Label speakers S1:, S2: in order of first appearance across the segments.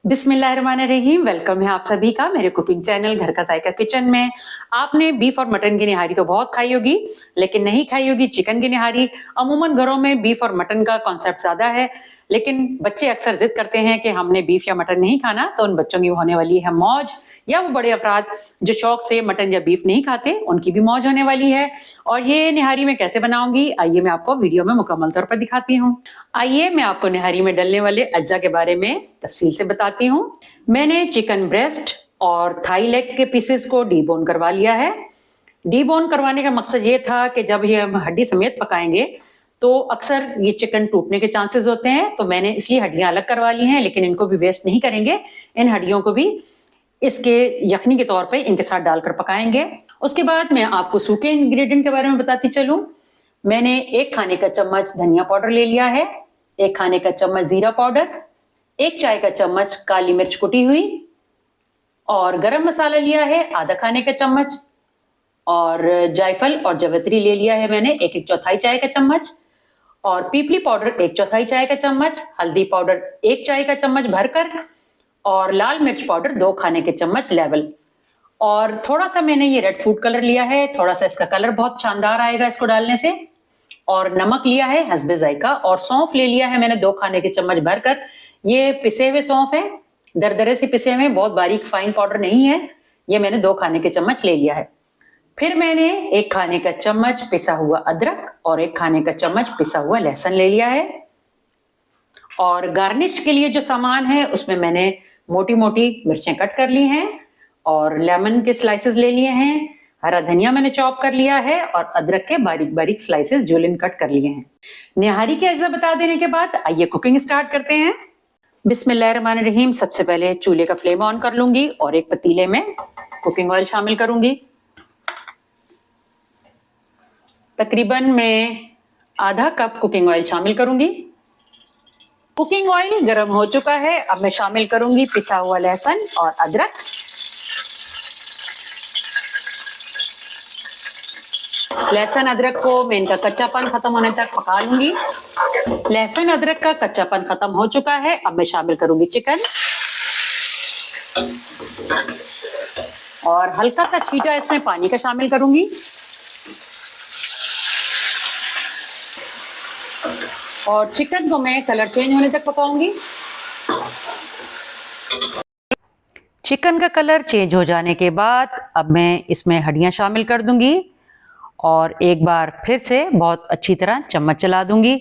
S1: बिस्मिल्लाहिर्रहमानिर्रहीम। वेलकम है आप सभी का मेरे कुकिंग चैनल घर का जायका किचन में। आपने बीफ और मटन की निहारी तो बहुत खाई होगी, लेकिन नहीं खाई होगी चिकन की निहारी। अमूमन घरों में बीफ और मटन का कॉन्सेप्ट ज्यादा है, लेकिन बच्चे अक्सर जिद करते हैं कि हमने बीफ या मटन नहीं खाना, तो उन बच्चों की होने वाली है मौज। या वो बड़े अफराद जो शौक से मटन या बीफ नहीं खाते, उनकी भी मौज होने वाली है। और ये निहारी मैं कैसे बनाऊंगी, आइए मैं आपको वीडियो में मुकम्मल तौर पर दिखाती हूँ। आइए मैं आपको निहारी में डलने वाले अज्जा के बारे में तफसील से बताती हूँ। मैंने चिकन ब्रेस्ट और थाई लेग के पीसेस को डीबोन करवा लिया है। डीबोन करवाने का मकसद ये था कि जब ये हम हड्डी समेत पकाएंगे तो अक्सर ये चिकन टूटने के चांसेस होते हैं, तो मैंने इसलिए हड्डियां अलग करवा ली हैं, लेकिन इनको भी वेस्ट नहीं करेंगे। इन हड्डियों को भी इसके यखनी के तौर पे इनके साथ डालकर पकाएंगे। उसके बाद मैं आपको सूखे इंग्रेडिएंट के बारे में बताती चलूं। मैंने 1 खाने का चम्मच धनिया पाउडर ले लिया है, 1 खाने का चम्मच जीरा पाउडर, 1 चाय का चम्मच काली मिर्च कुटी हुई, और गरम मसाला लिया है आधा खाने का चम्मच, और जायफल और जवित्री ले लिया है मैंने 1 चौथाई चाय का चम्मच, और पीपली पाउडर 1 चौथाई चाय का चम्मच, हल्दी पाउडर 1 चाय का चम्मच भरकर, और लाल मिर्च पाउडर 2 खाने के चम्मच लेवल। और थोड़ा सा मैंने ये रेड फूड कलर लिया है, थोड़ा सा इसका कलर बहुत शानदार आएगा इसको डालने से। और नमक लिया है हस्बे जायका, और सौंफ ले लिया है मैंने 2 खाने के चम्मच भरकर। ये पिसे हुए सौंफ है, दरदरे से पिसे हुए, बहुत बारीक फाइन पाउडर नहीं है। ये मैंने 2 खाने के चम्मच ले लिया है। फिर मैंने 1 खाने का चम्मच पिसा हुआ अदरक और 1 खाने का चम्मच पिसा हुआ लहसुन ले लिया है। और गार्निश के लिए जो सामान है उसमें मैंने मोटी मोटी मिर्चें कट कर ली हैं, और लेमन के स्लाइसेस ले लिए हैं, हरा धनिया मैंने चॉप कर लिया है, और अदरक के बारीक बारीक स्लाइसेस जूलियन कट कर लिए हैं। निहारी के अज्जा बता देने के बाद आइए कुकिंग स्टार्ट करते हैं। बिस्मिल्लाहिर्रहमानिर्रहीम। सबसे पहले चूल्हे का फ्लेम ऑन कर लूंगी और एक पतीले में कुकिंग ऑयल शामिल करूंगी। तकरीबन मैं आधा कप कुकिंग ऑयल शामिल करूंगी। कुकिंग ऑयल गर्म हो चुका है, अब मैं शामिल करूंगी पिसा हुआ लहसुन और अदरक। लहसुन अदरक को मैं इनका कच्चापन खत्म होने तक पका लूंगी। लहसुन अदरक का कच्चापन खत्म हो चुका है, अब मैं शामिल करूंगी चिकन, और हल्का सा छींटा इसमें पानी का शामिल करूंगी। और चिकन को मैं कलर चेंज होने तक पकाऊंगी। चिकन का कलर चेंज हो जाने के बाद अब मैं इसमें हड्डियां शामिल कर दूंगी, और एक बार फिर से बहुत अच्छी तरह चम्मच चला दूंगी।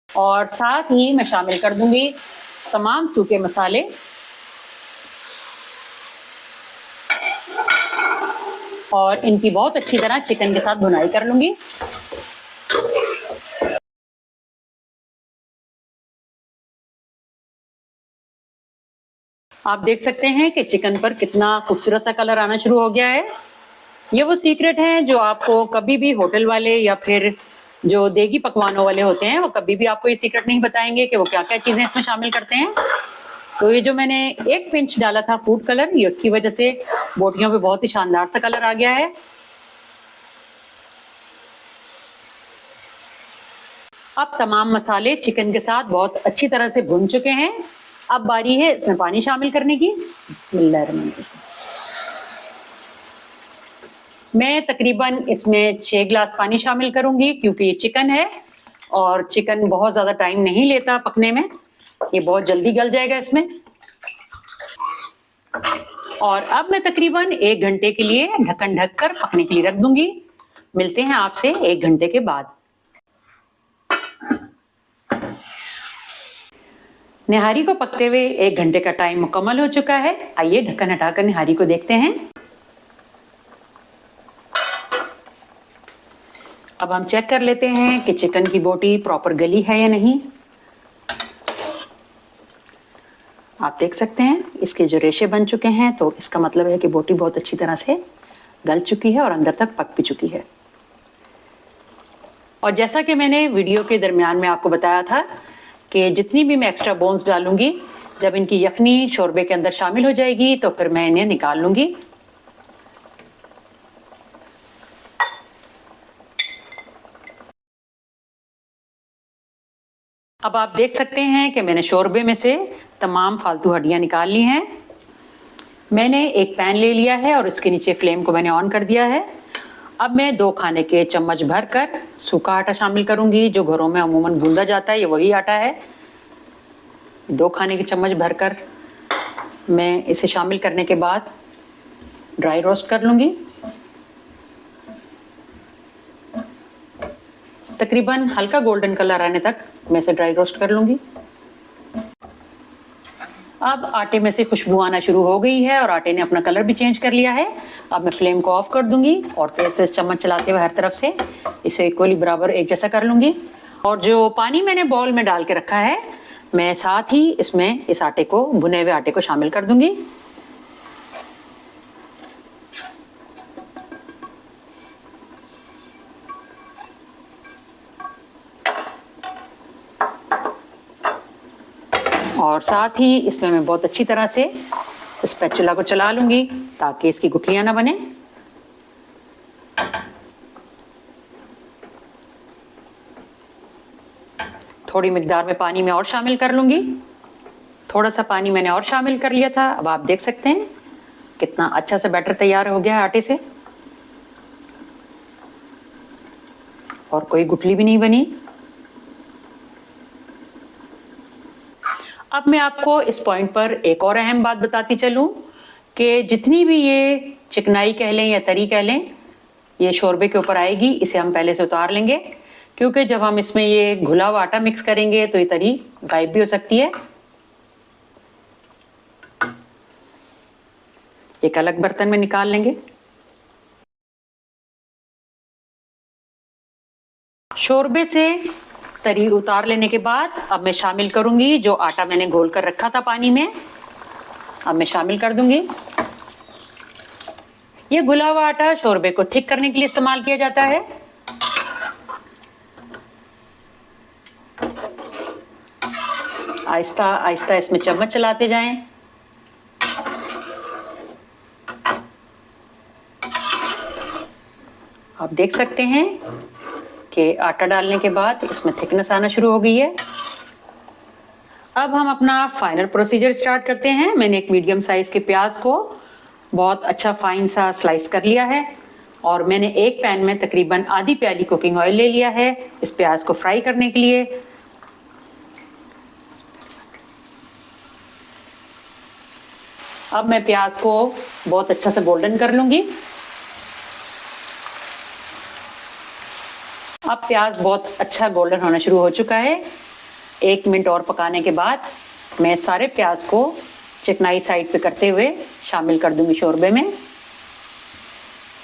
S1: और साथ ही मैं शामिल कर दूंगी तमाम सूखे मसाले, और इनकी बहुत अच्छी तरह चिकन के साथ भुनाई कर लूंगी। आप देख सकते हैं कि चिकन पर कितना खूबसूरत सा कलर आना शुरू हो गया है। ये वो सीक्रेट है जो आपको कभी भी होटल वाले या फिर जो देगी पकवानों वाले होते हैं, वो कभी भी आपको ये सीक्रेट नहीं बताएंगे कि वो क्या क्या चीजें इसमें शामिल करते हैं। तो ये जो मैंने 1 पिंच डाला था फूड कलर, ये उसकी वजह से बोटियों पे बहुत ही शानदार सा कलर आ गया है। अब तमाम मसाले चिकन के साथ बहुत अच्छी तरह से भुन चुके हैं। अब बारी है इसमें पानी शामिल करने की। बिस्मिल्लाहिर्रहमानिर्रहीम। मैं तकरीबन इसमें 6 गिलास पानी शामिल करूंगी, क्योंकि ये चिकन है और चिकन बहुत ज्यादा टाइम नहीं लेता पकने में, ये बहुत जल्दी गल जाएगा इसमें। और अब मैं तकरीबन 1 घंटे के लिए ढक्कन ढककर पकने के लिए रख दूंगी। मिलते हैं आपसे 1 घंटे के बाद। निहारी को पकते हुए 1 घंटे का टाइम मुकम्मल हो चुका है। आइए ढक्कन हटाकर निहारी को देखते हैं। अब हम चेक कर लेते हैं कि चिकन की बोटी प्रॉपर गली है या नहीं। आप देख सकते हैं इसके जो रेशे बन चुके हैं, तो इसका मतलब है कि बोटी बहुत अच्छी तरह से गल चुकी है और अंदर तक पक भी चुकी है। और जैसा कि मैंने वीडियो के दरमियान में आपको बताया था कि जितनी भी मैं एक्स्ट्रा बोन्स डालूंगी, जब इनकी यखनी शोरबे के अंदर शामिल हो जाएगी तो फिर मैं इन्हें निकाल लूंगी। अब आप देख सकते हैं कि मैंने शोरबे में से तमाम फालतू हड्डियां निकाल ली हैं। मैंने एक पैन ले लिया है और उसके नीचे फ्लेम को मैंने ऑन कर दिया है। अब मैं 2 खाने के चम्मच भरकर सूखा आटा शामिल करूंगी, जो घरों में अमूमन गूंदा जाता है, ये वही आटा है। 2 खाने के चम्मच भरकर मैं इसे शामिल करने के बाद ड्राई रोस्ट कर लूंगी। तकरीबन हल्का गोल्डन कलर आने तक मैं इसे ड्राई रोस्ट कर लूंगी। अब आटे में से खुशबू आना शुरू हो गई है और आटे ने अपना कलर भी चेंज कर लिया है। अब मैं फ्लेम को ऑफ कर दूंगी और तेज से चम्मच चलाते हुए हर तरफ से इसे इक्वली बराबर एक जैसा कर लूंगी। और जो पानी मैंने बाउल में डाल के रखा है, मैं साथ ही इसमें इस आटे को, भुने हुए आटे को शामिल कर दूंगी। और साथ ही इसमें मैं बहुत अच्छी तरह से स्पैचुला को चला लूंगी ताकि इसकी गुठलियां ना बने। थोड़ी मिकदार में पानी में और शामिल कर लूंगी। थोड़ा सा पानी मैंने और शामिल कर लिया था। अब आप देख सकते हैं कितना अच्छा सा बैटर तैयार हो गया है आटे से, और कोई गुठली भी नहीं बनी। अब मैं आपको इस पॉइंट पर एक और अहम बात बताती चलूं कि जितनी भी ये चिकनाई कह लें या तरी कह लें, ये शोरबे के ऊपर आएगी, इसे हम पहले से उतार लेंगे, क्योंकि जब हम इसमें ये घुला हुआ आटा मिक्स करेंगे तो ये तरी गायब भी हो सकती है। एक अलग बर्तन में निकाल लेंगे। शोरबे से तरी उतार लेने के बाद अब मैं शामिल करूंगी जो आटा मैंने घोल कर रखा था पानी में। अब मैं शामिल कर दूंगी। ये घुला हुआ आटा शोरबे को थिक करने के लिए इस्तेमाल किया जाता है। आहिस्ता आहिस्ता इसमें चम्मच चलाते जाएं। आप देख सकते हैं कि आटा डालने के बाद इसमें थिकनेस आना शुरू हो गई है। अब हम अपना फाइनल प्रोसीजर स्टार्ट करते हैं। मैंने एक मीडियम साइज के प्याज को बहुत अच्छा फाइन सा स्लाइस कर लिया है और मैंने एक पैन में तकरीबन आधी प्याली कुकिंग ऑयल ले लिया है इस प्याज को फ्राई करने के लिए। अब मैं प्याज को बहुत अच्छा से गोल्डन कर लूंगी। अब प्याज बहुत अच्छा गोल्डन होना शुरू हो चुका है। 1 मिनट और पकाने के बाद मैं सारे प्याज को चिकनाई साइड पे करते हुए शामिल कर दूंगी शोरबे में।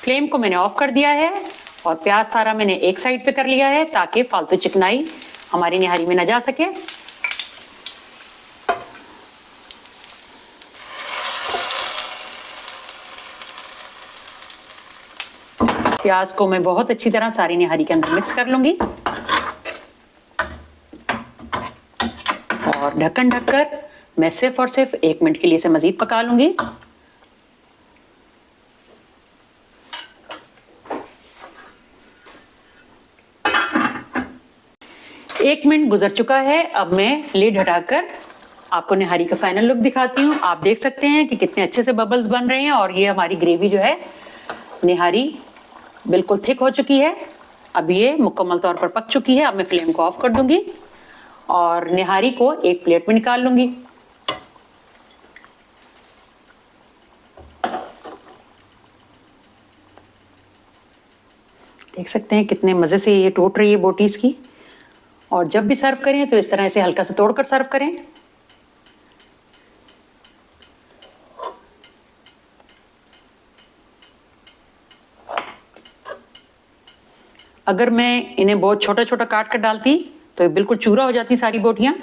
S1: फ्लेम को मैंने ऑफ कर दिया है और प्याज सारा मैंने एक साइड पे कर लिया है ताकि फालतू चिकनाई हमारी निहारी में ना जा सके। प्याज को मैं बहुत अच्छी तरह सारी निहारी के अंदर मिक्स कर लूंगी और ढक्कन ढककर मैं सिर्फ और सिर्फ 1 मिनट के लिए इसे मजीद पका लूंगी। एक मिनट गुजर चुका है। अब मैं लिड हटाकर आपको निहारी का फाइनल लुक दिखाती हूँ। आप देख सकते हैं कि कितने अच्छे से बबल्स बन रहे हैं और ये हमारी ग्रेवी जो है निहारी बिल्कुल थिक हो चुकी है। अब ये मुकम्मल तौर पर पक चुकी है। अब मैं फ्लेम को ऑफ कर दूंगी और निहारी को एक प्लेट में निकाल लूंगी। देख सकते हैं कितने मजे से ये टूट रही है बोटीज की। और जब भी सर्व करें तो इस तरह से हल्का से तोड़कर सर्व करें। अगर मैं इन्हें बहुत छोटा छोटा काट कर डालती तो बिल्कुल चूरा हो जाती सारी बोटियां,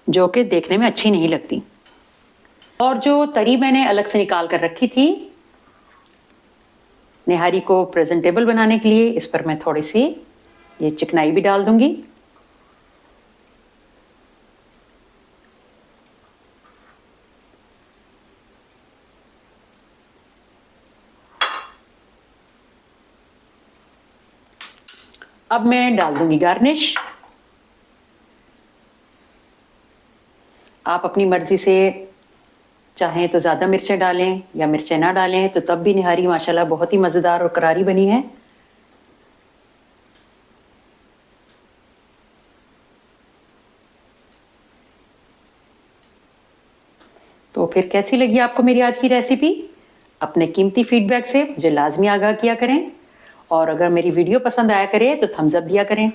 S1: जो कि देखने में अच्छी नहीं लगती। और जो तरी मैंने अलग से निकाल कर रखी थी निहारी को प्रेजेंटेबल बनाने के लिए, इस पर मैं थोड़ी सी ये चिकनाई भी डाल दूंगी। अब मैं डाल दूंगी गार्निश। आप अपनी मर्जी से चाहें तो ज़्यादा मिर्चें डालें या मिर्चें ना डालें, तो तब भी निहारी माशाल्लाह बहुत ही मज़ेदार और करारी बनी है। तो फिर कैसी लगी आपको मेरी आज की रेसिपी? अपने कीमती फीडबैक से मुझे लाजमी आगाह किया करें, और अगर मेरी वीडियो पसंद आया करे तो थम्स अप दिया करें।